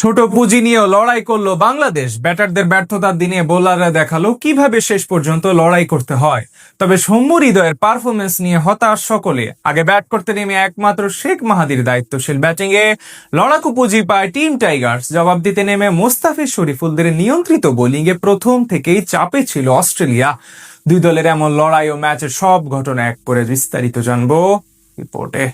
ছোট পুঁজি নিয়েও লড়াই করলো বাংলাদেশ। ব্যাটারদের ব্যর্থতার দিনে বোলাররা দেখালো কিভাবে শেষ পর্যন্ত লড়াই করতে হয়। তবে সৌম্য হৃদয়ের পারফরমেন্স নিয়ে হতাশ সকলে। আগে ব্যাট করতে নেমে একমাত্র শেখ মাহাদির দায়িত্বশীল ব্যাটিংয়ে লড়াকু পুঁজি পায় টিম টাইগার্স। জবাব দিতে নেমে মোস্তাফিজ শরীফুলদের নিয়ন্ত্রিত বোলিংয়ে প্রথম থেকেই চাপে ছিল অস্ট্রেলিয়া। দুই দলের এমন লড়াই ও ম্যাচের সব ঘটনা এক করে বিস্তারিত জানবো রিপোর্টে।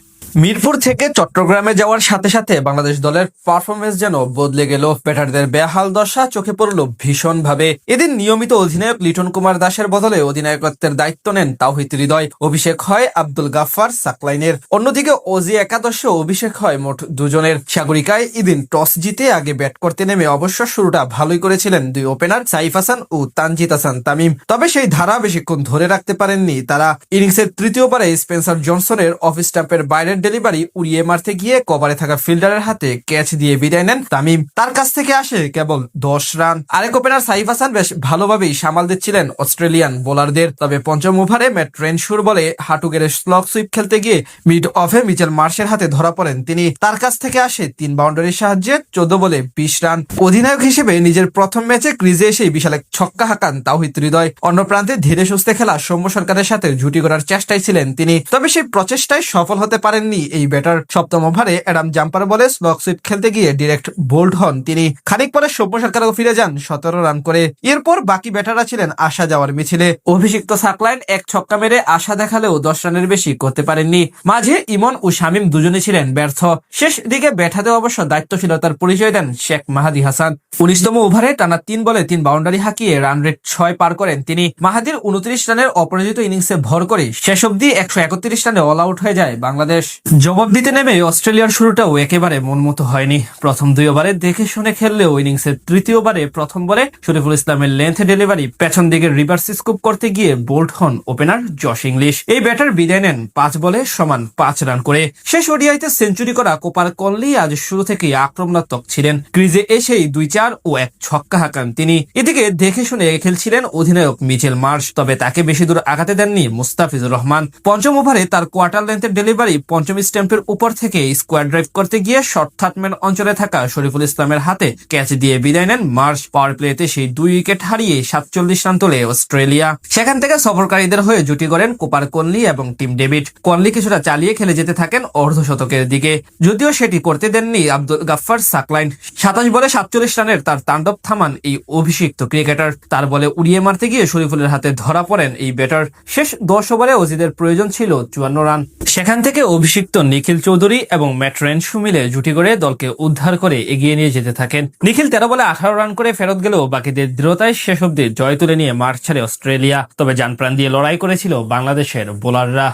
মিরপুর থেকে চট্টগ্রামে যাওয়ার সাথে সাথে বাংলাদেশ দলের পারফরমেন্স যেন বদলে গেল। ব্যাটারদের বেহাল দশা চোখে পড়ল ভীষণভাবে। এদিন নিয়মিত অধিনায়ক লিটন কুমার দাসের বদলে অধিনায়কত্বের দায়িত্ব নেন তাওহিদ হৃদয়। অভিষেক হয় আব্দুল গাফফার সাকলাইনের। অন্যদিকে অজি একাদশে অভিষেক হয় মোট দুজনের। সাগরিকায় এদিন টস জিতে আগে ব্যাট করতে নেমে অবশ্য শুরুটা ভালোই করেছিলেন দুই ওপেনার সাইফ হাসান ও তানজিদ হাসান তামিম। তবে সেই ধারা বেশিক্ষণ ধরে রাখতে পারেননি তারা। ইনিংসের তৃতীয় ওভারে স্পেন্সার জনসনের অফ স্টাম্পের বাইরের ডেলিভারি উড়িয়ে মারতে গিয়ে কভারে থাকা ফিল্ডারের হাতে ক্যাচ দিয়ে বিদায় নেন তামিম। তার কাছ থেকে আসে কেবল 10 রান। আরেক ওপেনার সাইফ হাসান বেশ ভালোভাবেই সামাল দিচ্ছিলেন অস্ট্রেলিয়ান বোলারদের। তবে পঞ্চম ওভারে ম্যাট রেনশুর বলে হাঁটু গেড়ে স্লগ সুইপ খেলতে গিয়ে মিড অফে মিচেল মার্শের হাতে ধরা পড়েন তিনি। তার কাছ থেকে আসে 3 বাউন্ডারির সাহায্যে 14 বলে 20 রান। অধিনায়ক হিসেবে নিজের প্রথম ম্যাচে ক্রিজে এসেই বিশাল এক ছক্কা হাঁকান তাওহিদ হৃদয়। অন্য প্রান্তে ধীরে সুস্থে খেলা সৌম্য সরকারের সাথে জুটি করার চেষ্টায় ছিলেন তিনি। তবে সেই প্রচেষ্টায় সফল হতে পারেননি এই ব্যাটার। সপ্তম ওভারে অ্যাডাম জাম্পার বলে স্লগ সুইপ খেলতে গিয়ে ডিরেক্ট বোল্ড হন তিনি। খানিক পরে সৌম্য সরকারও ফিরে যান 17 রান করে। এরপর বাকি ব্যাটাররা ছিলেন আসা যাওয়ার মিছিলে। অভিষিক্ত সাকলাইন এক ছক্কা মেরে আশা দেখালেও 10 রানের বেশি করতে পারেননি। মাঝে ইমন ও শামীম দুজনে ছিলেন ব্যর্থ। শেষ দিকে ব্যাট হাতে অবশ্য দায়িত্বশীলতার পরিচয় দেন শেখ মাহাদি হাসান। 19তম ওভারে টানা 3 বলে 3 বাউন্ডারি হাঁকিয়ে রান রেট 6 পার করেন তিনি। মাহাদির 29 রানের অপরাজিত ইনিংসে ভর করে শেষ অব্দি 131 রানে অল আউট হয়ে যায় বাংলাদেশ। জবাব দিতে নেমে অস্ট্রেলিয়ার শুরুটাও একেবারে মনমতো হয়নি। প্রথম 2 ওভারে দেখে শুনে খেললেও ইনিংসের তৃতীয় ওভারে প্রথম বলে শরীফুল ইসলামের লেন্থ ডেলিভারি পেছন দিকে রিভার্স স্কুপ করতে গিয়ে বোল্ড হন ওপেনার জশ ইংলিশ। এই ব্যাটার বিদায় নেন 5 বলে সমান 5 রান করে। শেষ ওডিআইতে সেঞ্চুরি করা কোপার কনলি আজ শুরু থেকেই আক্রমণাত্মক ছিলেন। ক্রিজে এসেই 2-4 ও 1 ছক্কা হাঁকান তিনি। এদিকে দেখে শুনে খেলছিলেন অধিনায়ক মিচেল মার্শ। তবে তাকে বেশি দূর আগাতে দেননি মুস্তাফিজুর রহমান। পঞ্চম ওভারে তার কোয়ার্টার লেন্থের ডেলিভারি পঞ্চম স্ট্যাম্পের উপর থেকে স্কোয়ার ড্রাইভ করতে গিয়ে শর্ট থার্ডম্যান অঞ্চলে থাকা শরীফুল ইসলামের হাতে ক্যাচ দিয়ে বিদায় নেন মার্শ। পাওয়ার প্লেতে সেই 2 উইকেট হারিয়ে 47 রান তোলে অস্ট্রেলিয়া। সেখান থেকে সফরকারীদের হয়ে জুটি করেন কোপার কনলি এবং টিম ডেভিড। কনলি কিছুটা চালিয়ে খেলে যেতে থাকেন অর্ধশতকের দিকে, যদিও সেটি করতে দেননি আব্দুল গাফফার সাকলাইন। 27 বলে 47 রানের তার তাণ্ডব থামান এই অভিষিক্ত ক্রিকেটার। তার বলে উড়িয়ে মারতে গিয়ে শরীফুলের হাতে ধরা পড়েন এই ব্যাটার। শেষ 10 ওভারে অজিদের প্রয়োজন ছিল 54 রান। সেখান থেকে অভিষিক্ত নিখিল চৌধুরী এবং ম্যাট রেনশু মিলে জুটি করে দলকে উদ্ধার করে এগিয়ে নিয়ে যেতে থাকেন। নিখিল 13 বলে 18 রান করে ফেরত গেলেও বাকিদের দৃঢ়তায় শেষ অব্দি জয় তুলে নিয়ে মাঠ ছাড়ে অস্ট্রেলিয়া। তবে জানপ্রাণ দিয়ে লড়াই করেছিল বাংলাদেশের বোলাররা।